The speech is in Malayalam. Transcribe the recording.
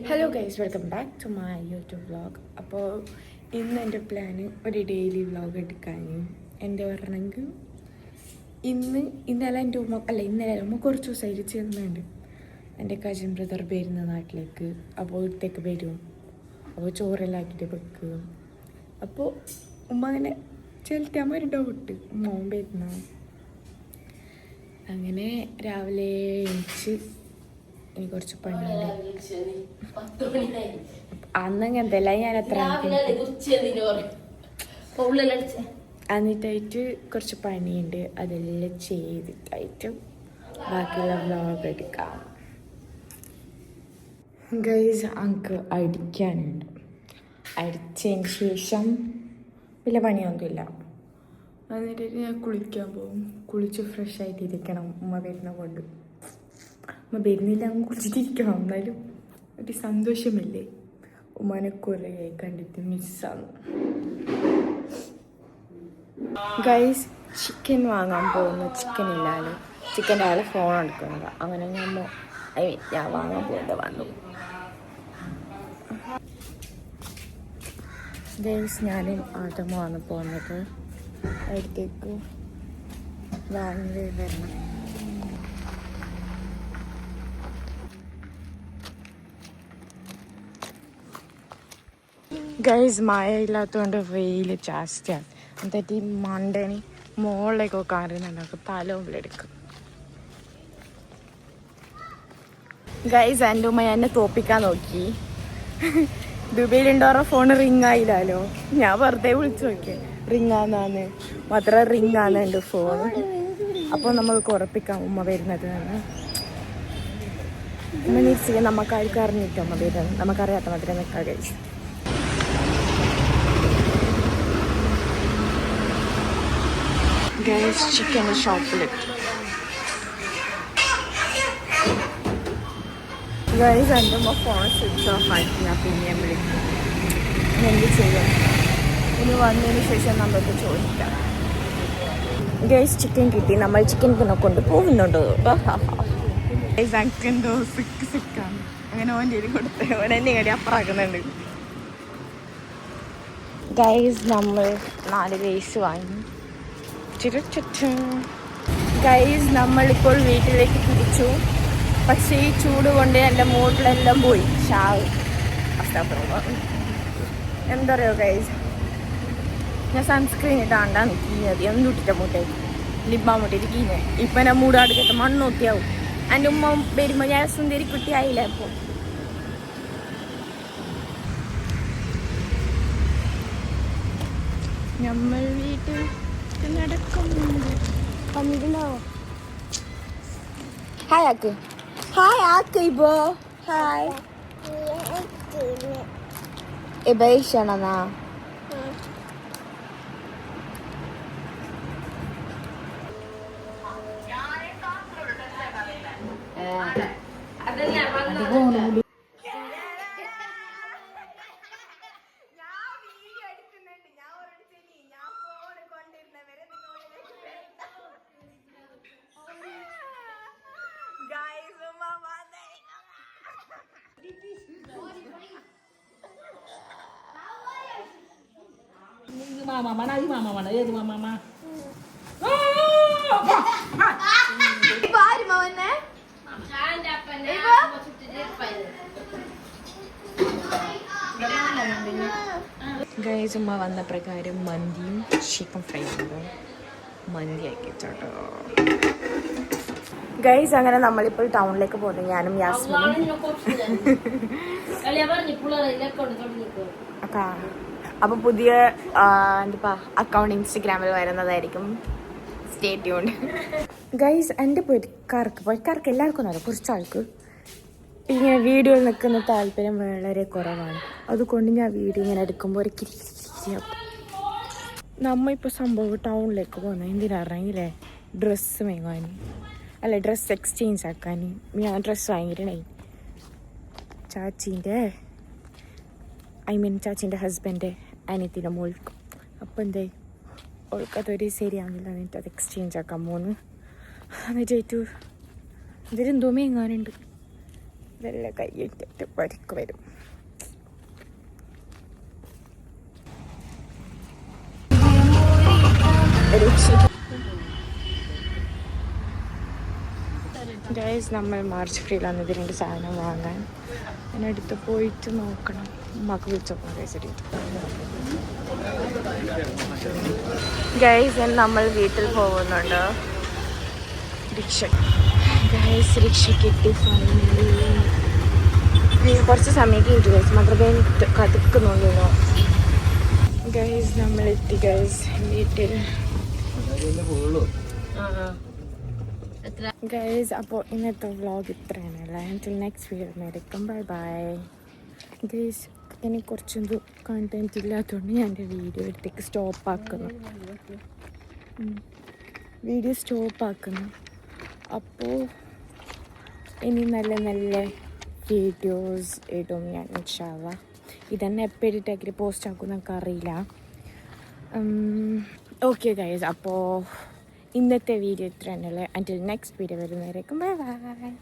Hello guys, welcome back to my YouTube vlog. അപ്പോൾ ഇന്ന് എൻ്റെ പ്ലാന് ഒരു ഡെയിലി വ്ളോഗ് എടുക്കാൻ. എൻ്റെ പറഞ്ഞെങ്കിൽ ഇന്നലെ എൻ്റെ ഇന്നലെ ഉമ്മ കുറച്ച് ദിവസമായിട്ട് ചെന്നുണ്ട്. എൻ്റെ കസിൻ ബ്രദർ വരുന്ന നാട്ടിലേക്ക്. അപ്പോൾ ഇവിടത്തേക്ക് വരും. അപ്പോൾ ചോറെല്ലാം ആക്കിയിട്ട് വെക്കും. അപ്പോൾ ഉമ്മ അങ്ങനെ ചെലുത്താകുമ്പോൾ ഒരു ഡൗട്ട്, മോൻ വരുന്ന. അങ്ങനെ രാവിലെ എണിച്ച് എനിക്ക് കുറച്ച് പണിയുണ്ട്. അന്നങ്ങനത്തെ അല്ല, ഞാൻ അത്ര എന്നിട്ടായിട്ട് കുറച്ച് പണിയുണ്ട്. അതെല്ലാം ചെയ്തിട്ടായിട്ട് ബാക്കിയുള്ള വ്ളോഗ് എടുക്കാം. ഗൈസ്, എനിക്ക് അടിക്കാനുണ്ട്. അടിച്ചതിന് ശേഷം വലിയ പണിയൊന്നുമില്ല. എന്നിട്ട് ഞാൻ കുളിക്കാൻ പോകും. കുളിച്ച് ഫ്രഷ് ആയിട്ടിരിക്കണം. ഉമ്മ വരുന്ന കൊണ്ട് ഉമ്മ വരുന്നില്ല, അങ്ങ് കുളിച്ചിട്ടിരിക്കണം. എന്നാലും ഒരു സന്തോഷമില്ലേ. ഉമ്മനെ കുറേ കണ്ടിട്ട് മിസ്സാണ്. ഗൈസ്, ചിക്കൻ വാങ്ങാൻ പോകുന്നു. ചിക്കൻ ഇല്ലാലോ. ചിക്കൻ്റെ ആൾ ഫോൺ എടുക്കുന്നത്. അങ്ങനെ ഞാൻ വാങ്ങാൻ പോയിട്ട് വന്നു. ഗൈസ്, ഞാനും ആദ്യമാണ് പോകുന്നത്. അടുത്തേക്ക് വാങ്ങി വരണം. ഗൈസ്, മഴ ഇല്ലാത്തതുകൊണ്ട് വെയിൽ ജാസ്തിയാണ്. എന്നിട്ട് ഈ മണ്ടന് മുകളിലേക്കൊക്കെ അറിയുന്നുണ്ടാക്കും. തല മുമ്പിലെടുക്കും. ഗൈസ്, എൻ്റെ ഉമ്മ എന്നെ തോപ്പിക്കാൻ നോക്കി. ദുബൈയിലുണ്ടോറ ഫോൺ റിങ് ആയില്ലല്ലോ. ഞാൻ വെറുതെ വിളിച്ചു നോക്കിയേ, റിങ് ആന്നാന്ന്. മാത്രം റിങ് ആന്ന് എൻ്റെ ഫോൺ. അപ്പോൾ നമ്മൾക്ക് ഉറപ്പിക്കാം ഉമ്മ വരുന്നത് എന്ന്. ഉമ്മ നിശ്ചയം നമുക്കാർക്കും അറിഞ്ഞിട്ടോ ഉമ്മ വരുന്നത്. നമുക്കറിയാത്ത മാത്രമേ നിൽക്കാം. ഗൈസ്, ഗൈസ്, ചിക്കൻ്റെ ഷോപ്പിലെത്തി. ഗൈസ്, എൻ്റെ ഉമ്മ ഫോൺ സ്വിച്ച് ഓഫ് ആക്കി. ഞാൻ പിന്നെയും വിളിക്കും. എന്ത് ചെയ്യാം? ഇനി വന്നതിന് ശേഷം നമ്മൾക്ക് ചോദിക്കാം. ഗൈസ്, ചിക്കൻ കിട്ടി. നമ്മൾ ചിക്കൻ പിന്നെ കൊണ്ടുപോകുന്നുണ്ട്. ഗൈസ്, എന്തോ സിക്കാണ്. അങ്ങനെ ഓൻ്റെ കൊടുത്ത് ഓൻ എന്നെ കടി അപ്പറാക്കുന്നുണ്ട്. ഗൈസ്, നമ്മൾ 4 റൈസ് വാങ്ങി. ഗൈസ്, നമ്മളിപ്പോൾ വീട്ടിലേക്ക് തിരിച്ചു. പക്ഷേ ഈ ചൂട് കൊണ്ട് എൻ്റെ മൂട്ടിലെല്ലാം പോയി. എന്താ പറയുക ഗൈസ്, ഞാൻ സൺസ്ക്രീൻ ഇട്ടാണ്ടാ നിൽക്കുന്നത്. എന്തുട്ടിട്ട മൂട്ടേക്ക് ലിബാൻ മുട്ടിട്ട് കീഞ്ഞ്. ഇപ്പം ഞാൻ മൂടാടുക്കട്ടെ മണ്ണ് നോക്കിയാവും. എൻ്റെ ഉമ്മ വരുമ്പോൾ ഞാൻ സുന്ദരി കുട്ടിയായില്ല. ഇപ്പോൾ നമ്മൾ വീട്ടിൽ നടക്കുന്നുണ്ട്. വന്നിട്ടുണ്ടോ? ഹായ് ആക്ക്, ഹായ് ആക്ക്. ഇപ്പോ hi ഇബേഷണെന്നാ. Mama mana ini mama mana ya cuma mama. Ibu hari mau mana? Anda apa nih? Guys, ഉമ്മ വന്ന പ്രകാരം മന്തിയും ചിക്കൻ ഫ്രൈ ഉണ്ടാവും. മന്തി ആക്കിച്ചോട്ടോ. ഗൈസ്, അങ്ങനെ നമ്മളിപ്പോൾ ടൗണിലേക്ക് പോകുന്നു. ഞാനും യാസ്മിനും. അപ്പോൾ പുതിയ എന്താ അക്കൗണ്ട് ഇൻസ്റ്റഗ്രാമിൽ വരുന്നതായിരിക്കും. Stay tuned. ഗൈസ്, എൻ്റെ പൊരിക്കാർക്ക് എല്ലാവർക്കും അറിയാം. കുറച്ചാൾക്ക് ഇങ്ങനെ വീഡിയോ നിൽക്കുന്ന താല്പര്യം വളരെ കുറവാണ്. അതുകൊണ്ട് ഞാൻ വീഡിയോ ഇങ്ങനെ എടുക്കുമ്പോൾ ഒരു കിരിയാവും. നമ്മളിപ്പോൾ സംഭവം ടൗണിലേക്ക് പോകുന്നത് എന്തിനാണെങ്കിലേ ഡ്രസ്സ് വാങ്ങാൻ, അല്ല ഡ്രസ്സ് എക്സ്ചേഞ്ച് ആക്കാൻ. ഞാൻ ഡ്രസ്സ് വാങ്ങിയിട്ടുണ്ടേ ചാച്ചീൻ്റെ ഹസ്ബൻഡ് അനിയത്തിൻ്റെ മോൾക്ക്. അപ്പം എന്തേ ഓൾക്കതൊരു ശരിയാകുന്നില്ല. എന്നിട്ട് അത് എക്സ്ചേഞ്ച് ആക്കാൻ പോകുന്നു. എന്നിട്ട് ഇതിലെന്തോ മേങ്ങാനുണ്ട്. നല്ല കൈയിട്ടിട്ട് പരിക്ക് വരും. ഗൈസ് നമ്മൾ മാർച്ച് ഫ്രീയിലാണ് ഇത് 2 സാധനം വാങ്ങാൻ. അതിനടുത്ത് പോയിട്ട് നോക്കണം. ഉമ്മക്ക് വിളിച്ചോക്കണം ഗൈസ്. നമ്മൾ വീട്ടിൽ പോകുന്നുണ്ട്. റിക്ഷ ഗൈസ്, റിക്ഷ കിട്ടി ഫൈനലി. കുറച്ച് സമയം കഴിഞ്ഞു ഗൈസ്. മാത്രമേ കതുക്കുന്നുള്ളൂ ഗൈസ്. നമ്മളെത്തി ഗൈസ് വീട്ടിൽ. ഗൈസ് അപ്പോൾ ഇന്നത്തെ വ്ളോഗ് ഇത്രയാണല്ലേ. until next വീഡിയോ ആയിരിക്കും. Bye bye guys. എനിക്ക് കുറച്ചൊന്നും കണ്ടൻറ്റ് ഇല്ലാത്തതുകൊണ്ട് ഞാൻ എൻ്റെ വീഡിയോ എടുത്തേക്ക് സ്റ്റോപ്പാക്കുന്നു. അപ്പോൾ ഇനി നല്ല നല്ല വീഡിയോസ് ഇടും ഞാൻ ഇൻഷാ അല്ലാഹ്. ഇതന്നെ എപ്പോൾ എഡിറ്റാക്കി പോസ്റ്റ് ആക്കും നമുക്ക് അറിയില്ല. ഓക്കെ ഗൈസ്, അപ്പോൾ ഇന്നത്തെ വീഡിയോ ഇത്ര തന്നെയല്ലേ. until next വീഡിയോ വരുന്നവരേക്കും ബൈ ബൈ.